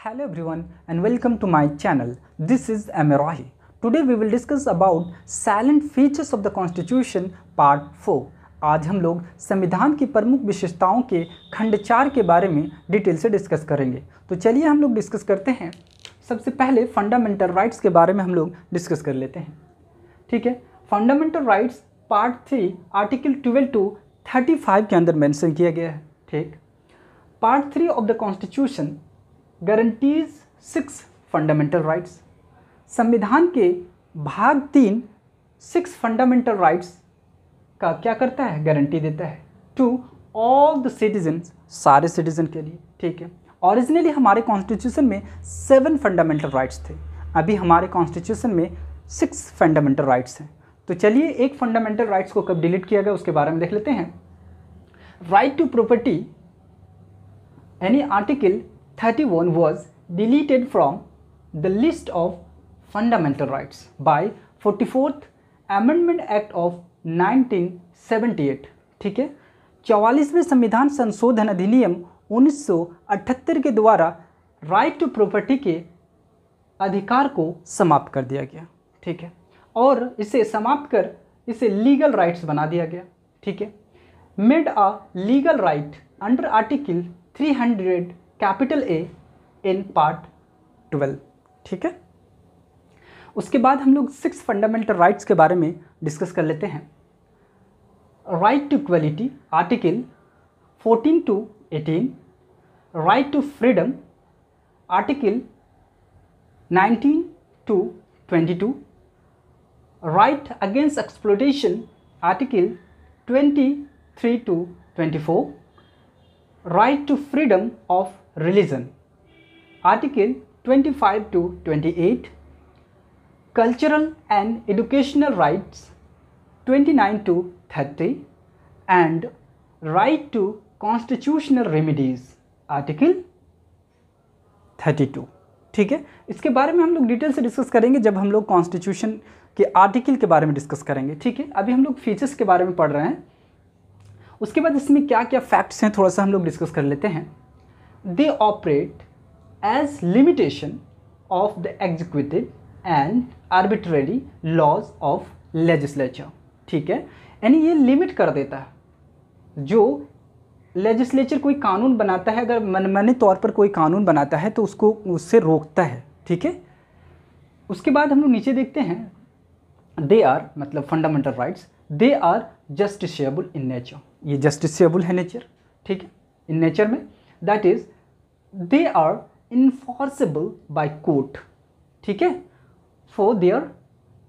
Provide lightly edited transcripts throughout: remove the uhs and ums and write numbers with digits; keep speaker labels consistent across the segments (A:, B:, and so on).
A: Hello everyone and welcome to my channel. This is M.A. Rahi. Today we will discuss about silent features of the Constitution Part 4. आज हम लोग संविधान की प्रमुख विशेषताओं के खंड 4 के बारे में डिटेल से डिस्कस करेंगे। तो चलिए हम लोग डिस्कस करते हैं। सबसे पहले फंडामेंटल राइट्स के बारे में हम लोग डिस्कस कर लेते हैं। ठीक है, fundamental rights part 3 article 12 to 35 के अंदर मेंशन किया गया है। ठीक, part 3 of the constitution guarantees 6 fundamental rights. संविधान के भाग 3 6 फंडामेंटल राइट्स का क्या करता है, गारंटी देता है टू ऑल द सिटीजन्स, सारे सिटीजन के लिए। ठीक है, ओरिजिनली हमारे कॉन्स्टिट्यूशन में 7 फंडामेंटल राइट्स थे, अभी हमारे कॉन्स्टिट्यूशन में 6 फंडामेंटल राइट्स हैं। तो चलिए एक फंडामेंटल राइट्स को कब डिलीट किया गया उसके बारे में देख लेते हैं। Right to property, any article 31 was deleted from the list of fundamental rights by 44th Amendment Act of 1978। ठीक है, 44वें संविधान संशोधन अधिनियम 1978 के द्वारा राइट टू प्रॉपर्टी के अधिकार को समाप्त कर दिया गया। ठीक है, और इसे समाप्त कर इसे लीगल राइट्स बना दिया गया। ठीक है, made a legal right under article 300 capital A in part 12। ठीक है, उसके बाद हम लोग 6 फंडामेंटल राइट्स के बारे में डिस्कस कर लेते हैं। Right to equality article 14 to 18, right to freedom article 19 to 22, right against exploitation article 23 to 24, right to freedom of religion article 25 to 28, cultural and educational rights 29 to 30, and right to constitutional remedies article 32। ठीक है, इसके बारे में हम लोग detail से discuss करेंगे जब हम लोग कॉन्स्टिट्यूशन के आर्टिकल के बारे में डिस्कस करेंगे। ठीक है, अभी हम लोग फीचर्स के बारे में पढ़ रहे हैं। उसके बाद इसमें क्या क्या फैक्ट्स हैं थोड़ा सा हम लोग डिस्कस कर लेते हैं। They operate as limitation of the executive and arbitrary laws of legislature. ठीक है, यानी ये लिमिट कर देता है। जो लेजिस्लेचर कोई कानून बनाता है, अगर मनमाने तौर पर कोई कानून बनाता है तो उसको उससे रोकता है। ठीक है, उसके बाद हम लोग नीचे देखते हैं, दे आर मतलब fundamental rights, they are justiciable in nature. ये जस्टिसेबल है नेचर। ठीक है, इन नेचर में that is they are enforceable by court. ठीक है, फॉर देयर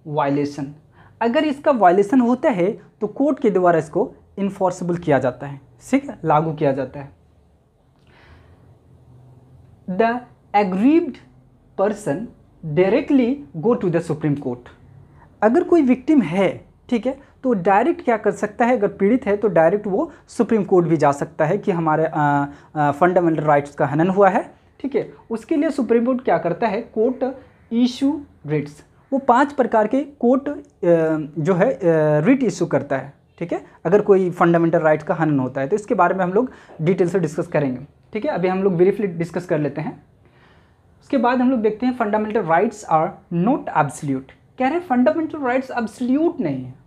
A: वायलेशन। अगर इसका वायलेशन होता है तो कोर्ट के द्वारा इसको इन्फोर्सेबल किया जाता है। ठीक है, लागू किया जाता है। The aggrieved person directly go to the supreme court. अगर कोई विक्टिम है, ठीक है, तो डायरेक्ट क्या कर सकता है, अगर पीड़ित है तो डायरेक्ट वो सुप्रीम कोर्ट भी जा सकता है कि हमारे फंडामेंटल राइट्स का हनन हुआ है। ठीक है, उसके लिए सुप्रीम कोर्ट क्या करता है, कोर्ट इशू रिट्स। वो 5 प्रकार के कोर्ट जो है रिट इशू करता है। ठीक है, अगर कोई फंडामेंटल राइट्स का हनन होता है तो इसके बारे में हम लोग डिटेल से डिस्कस करेंगे। ठीक है, अभी हम लोग ब्रीफली डिस्कस कर लेते हैं। उसके बाद हम लोग देखते हैं fundamental rights are not absolute. कह रहे हैं फंडामेंटल राइट्स एब्सोल्यूट नहीं है।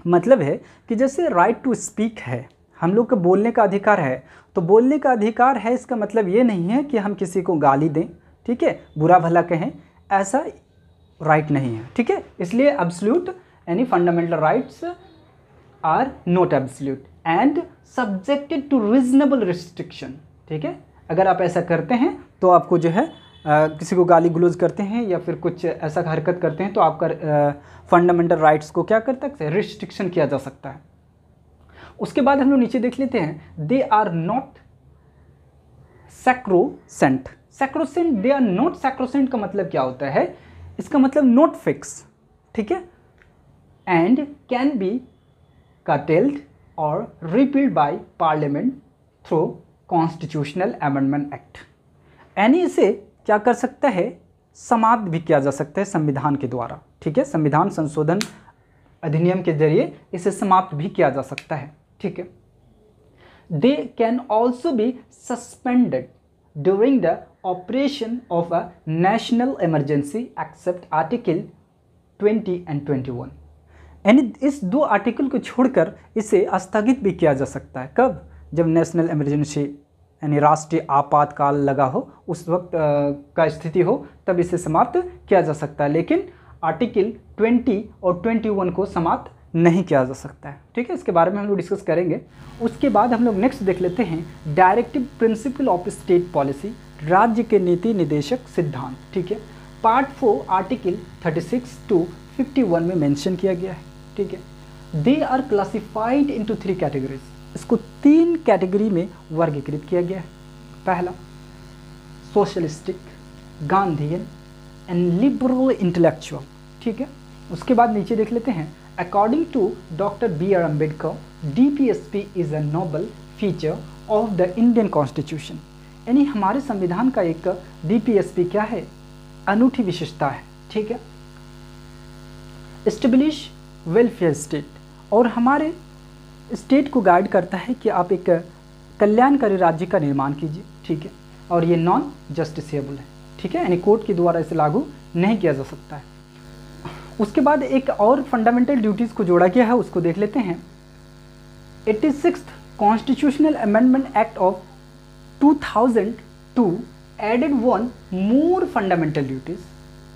A: मतलब है कि जैसे राइट टू स्पीक है, हम लोग का बोलने का अधिकार है, तो बोलने का अधिकार है इसका मतलब ये नहीं है कि हम किसी को गाली दें, ठीक है, बुरा भला कहें, ऐसा राइट नहीं है। ठीक है, इसलिए एब्सोल्यूट यानी fundamental rights are not absolute and subjected to reasonable restriction. ठीक है, अगर आप ऐसा करते हैं तो आपको जो है किसी को गाली गलौज करते हैं या फिर कुछ ऐसा हरकत करते हैं तो आपका फंडामेंटल राइट्स को क्या कर सकते हैं, रिस्ट्रिक्शन किया जा सकता है। उसके बाद हम लोग नीचे देख लेते हैं, they are not sacrosanct. Sacrosanct, they are not sacrosanct का मतलब क्या होता है, इसका मतलब नॉट फिक्स। ठीक है, एंड कैन बी curtailed और repealed by parliament through constitutional amendment act. यानी इसे क्या कर सकता है, समाप्त भी किया जा सकता है संविधान के द्वारा। ठीक है, संविधान संशोधन अधिनियम के जरिए इसे समाप्त भी किया जा सकता है। ठीक है, they can also be suspended during the operation of a national emergency except article 20 and 21। यानी इस दो आर्टिकल को छोड़कर इसे स्थगित भी किया जा सकता है। कब? जब नेशनल इमरजेंसी यानी राष्ट्रीय आपातकाल लगा हो, उस वक्त का स्थिति हो, तब इसे समाप्त किया जा सकता है, लेकिन आर्टिकल 20 और 21 को समाप्त नहीं किया जा सकता है। ठीक है, इसके बारे में हम लोग डिस्कस करेंगे। उसके बाद हम लोग नेक्स्ट देख लेते हैं directive principle of state policy, राज्य के नीति निदेशक सिद्धांत। ठीक है, पार्ट 4 आर्टिकल 36 to 51 में मेंशन किया गया है। ठीक है, they are classified into 3 categories, इसको 3 कैटेगरी में वर्गीकृत किया गया है। पहला socialistic, Gandhian and liberal intellectual. ठीक है, उसके बाद नीचे देख लेते हैं according to doctor B.R. Ambedkar, DPSP is a noble feature of the Indian constitution. यानी हमारे संविधान का एक DPSP क्या है? अनूठी विशेषता है। ठीक है, एस्टेब्लिश वेलफेयर स्टेट, और हमारे स्टेट को गाइड करता है कि आप एक कल्याणकारी राज्य का निर्माण कीजिए। ठीक है, और ये नॉन जस्टिसेबल है। ठीक है, यानी कोर्ट के द्वारा इसे लागू नहीं किया जा सकता है। उसके बाद एक और फंडामेंटल ड्यूटीज़ को जोड़ा गया है, उसको देख लेते हैं। 86th constitutional amendment act of 2002 added 1 more fundamental duties,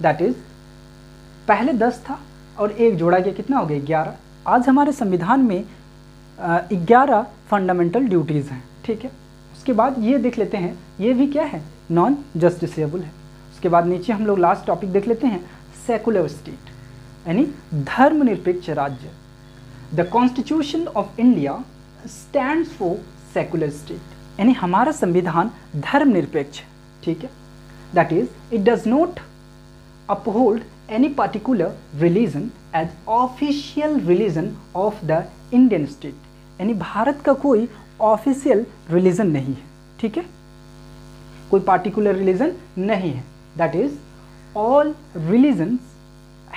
A: that is पहले 10 था और एक जोड़ा गया, कितना हो गया? 11। आज हमारे संविधान में 11 फंडामेंटल ड्यूटीज़ हैं। ठीक है, उसके बाद ये देख लेते हैं, ये भी क्या है? नॉन जस्टिसेबल है। उसके बाद नीचे हम लोग लास्ट टॉपिक देख लेते हैं सेकुलर स्टेट, यानी धर्मनिरपेक्ष राज्य। The constitution of India stands for secular state, यानी हमारा संविधान धर्मनिरपेक्ष है। ठीक है, that is it does not uphold any particular religion as official religion of the Indian state, यानी भारत का कोई ऑफिशियल रिलीजन नहीं है। ठीक है, कोई पार्टिकुलर रिलीजन नहीं है। That is all religions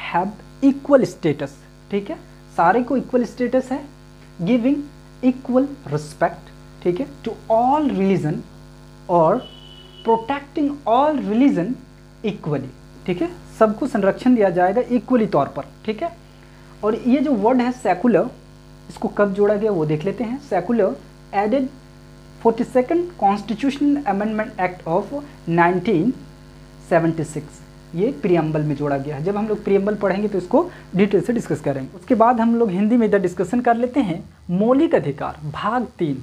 A: have equal status. ठीक है, सारे को इक्वल स्टेटस है, गिविंग इक्वल रिस्पेक्ट। ठीक है, टू ऑल रिलीजन और प्रोटेक्टिंग ऑल रिलीजन इक्वली। ठीक है, सबको संरक्षण दिया जाएगा इक्वली तौर पर। ठीक है, और ये जो वर्ड है सेकुलर, इसको कब जोड़ा गया वो देख लेते हैं। Secular added 42nd constitutional amendment act of 1976, ये प्रियम्बल में जोड़ा गया है। जब हम लोग प्रियम्बल पढ़ेंगे तो इसको डिटेल से डिस्कस करेंगे। उसके बाद हम लोग हिंदी में इधर डिस्कशन कर लेते हैं। मौलिक अधिकार भाग 3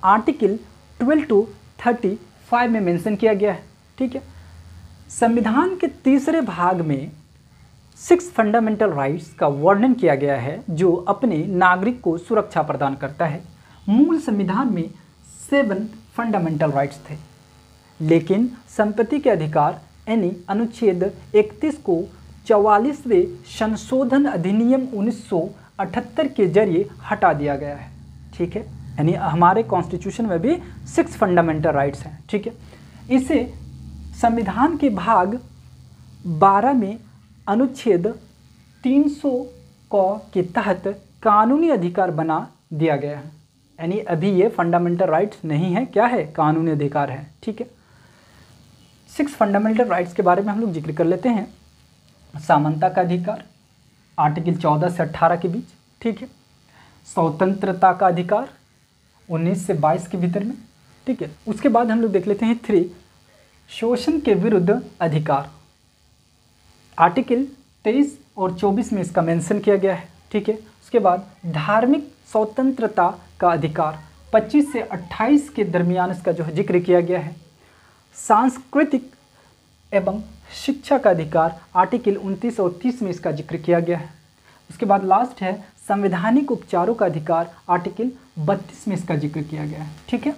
A: आर्टिकल 12 to 35 में मेंशन किया गया है। ठीक है, संविधान के तीसरे भाग में 6 फंडामेंटल राइट्स का वर्णन किया गया है, जो अपने नागरिक को सुरक्षा प्रदान करता है। मूल संविधान में 7 फंडामेंटल राइट्स थे, लेकिन संपत्ति के अधिकार यानी अनुच्छेद 31 को 44वें संशोधन अधिनियम 1978 के जरिए हटा दिया गया है। ठीक है, यानी हमारे कॉन्स्टिट्यूशन में भी 6 फंडामेंटल राइट्स हैं। ठीक है, इसे संविधान के भाग 12 में अनुच्छेद 300 के तहत कानूनी अधिकार बना दिया गया है। यानी अभी ये फंडामेंटल राइट्स नहीं है, क्या है? कानूनी अधिकार है। ठीक है, 6 फंडामेंटल राइट्स के बारे में हम लोग जिक्र कर लेते हैं। समानता का अधिकार आर्टिकल 14 से 18 के बीच। ठीक है, स्वतंत्रता का अधिकार 19 से 22 के भीतर में। ठीक है, उसके बाद हम लोग देख लेते हैं 3 शोषण के विरुद्ध अधिकार, आर्टिकल 23 और 24 में इसका मेंशन किया गया है। ठीक है, उसके बाद धार्मिक स्वतंत्रता का अधिकार 25 से 28 के दरमियान इसका जो है जिक्र किया गया है। सांस्कृतिक एवं शिक्षा का अधिकार आर्टिकल 29 और 30 में इसका जिक्र किया गया है। उसके बाद लास्ट है संवैधानिक उपचारों का अधिकार, आर्टिकल 32 में इसका जिक्र किया गया है। ठीक है,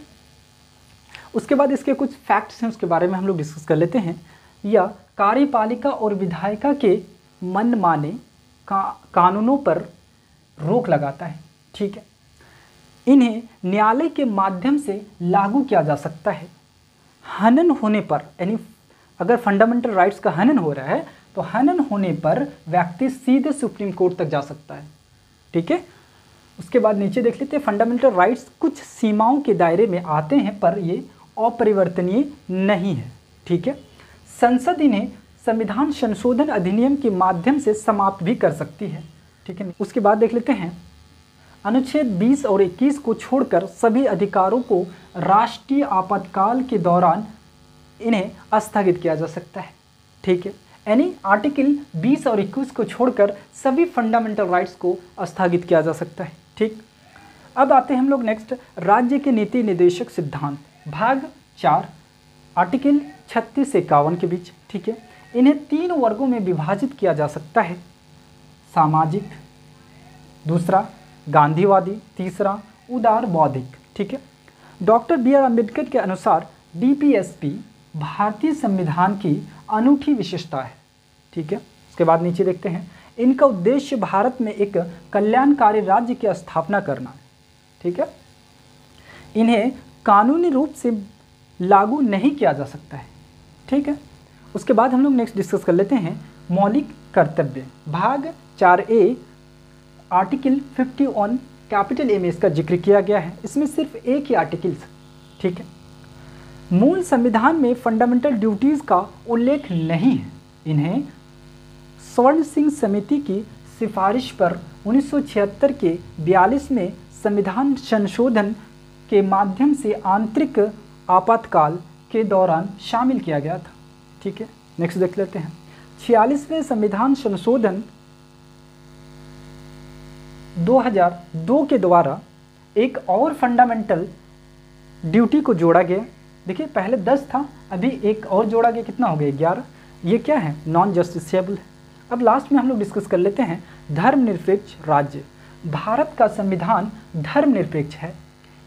A: उसके बाद इसके कुछ फैक्ट्स हैं, उसके बारे में हम लोग डिस्कस कर लेते हैं। या कार्यपालिका और विधायिका के मनमाने कानूनों पर रोक लगाता है। ठीक है, इन्हें न्यायालय के माध्यम से लागू किया जा सकता है। हनन होने पर, यानी अगर फंडामेंटल राइट्स का हनन हो रहा है तो हनन होने पर व्यक्ति सीधे सुप्रीम कोर्ट तक जा सकता है। ठीक है, उसके बाद नीचे देख लेते हैं फंडामेंटल राइट्स कुछ सीमाओं के दायरे में आते हैं, पर ये अपरिवर्तनीय नहीं है। ठीक है, संसद इन्हें संविधान संशोधन अधिनियम के माध्यम से समाप्त भी कर सकती है। ठीक है, उसके बाद देख लेते हैं अनुच्छेद 20 और 21 को छोड़कर सभी अधिकारों को राष्ट्रीय आपातकाल के दौरान इन्हें स्थगित किया जा सकता है। ठीक है, यानी आर्टिकल 20 और 21 को छोड़कर सभी फंडामेंटल राइट्स को स्थगित किया जा सकता है। ठीक, अब आते हैं हम लोग नेक्स्ट राज्य के नीति निर्देशक सिद्धांत भाग 4 आर्टिकल 36 से 51 के बीच। ठीक है, इन्हें 3 वर्गों में विभाजित किया जा सकता है, सामाजिक, दूसरा गांधीवादी, तीसरा उदार बौद्धिक। ठीक है, डॉक्टर बी आर अम्बेडकर के अनुसार डीपीएसपी भारतीय संविधान की अनूठी विशेषता है। ठीक है, उसके बाद नीचे देखते हैं इनका उद्देश्य भारत में एक कल्याणकारी राज्य की स्थापना करना है। ठीक है, इन्हें कानूनी रूप से लागू नहीं किया जा सकता है। ठीक है, उसके बाद हम लोग नेक्स्ट डिस्कस कर लेते हैं मौलिक कर्तव्य भाग 4A आर्टिकल 51 कैपिटल ए में इसका जिक्र किया गया है। इसमें सिर्फ एक ही आर्टिकल। ठीक है, मूल संविधान में फंडामेंटल ड्यूटीज़ का उल्लेख नहीं है। इन्हें स्वर्ण सिंह समिति की सिफारिश पर 1976 के 42वें संविधान संशोधन के माध्यम से आंतरिक आपातकाल के दौरान शामिल किया गया था। ठीक है, नेक्स्ट देख लेते हैं 46वें संविधान संशोधन 2002 के द्वारा एक और फंडामेंटल ड्यूटी को जोड़ा गया। देखिए पहले 10 था, अभी एक और जोड़ा गया, कितना हो गया 11। ये क्या है, नॉन जस्टिसेबल है। अब लास्ट में हम लोग डिस्कस कर लेते हैं धर्मनिरपेक्ष राज्य। भारत का संविधान धर्मनिरपेक्ष है,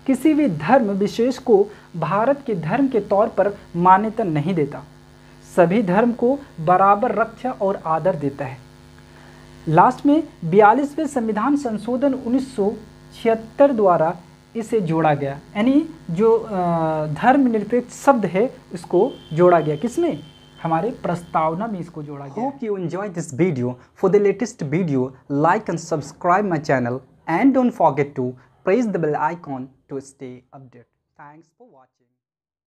A: किसी भी धर्म विशेष को भारत के धर्म के तौर पर मान्यता नहीं देता, सभी धर्म को बराबर रक्षा और आदर देता है। लास्ट में 42वें संविधान संशोधन 1976 द्वारा इसे जोड़ा गया, यानी जो धर्मनिरपेक्ष शब्द है इसको जोड़ा गया, किसमें, हमारे प्रस्तावना में इसको जोड़ा गया।
B: Hope you enjoyed this video. For the latest video, like and subscribe my channel and don't forget to press the bell icon to stay updated. Thanks for watching.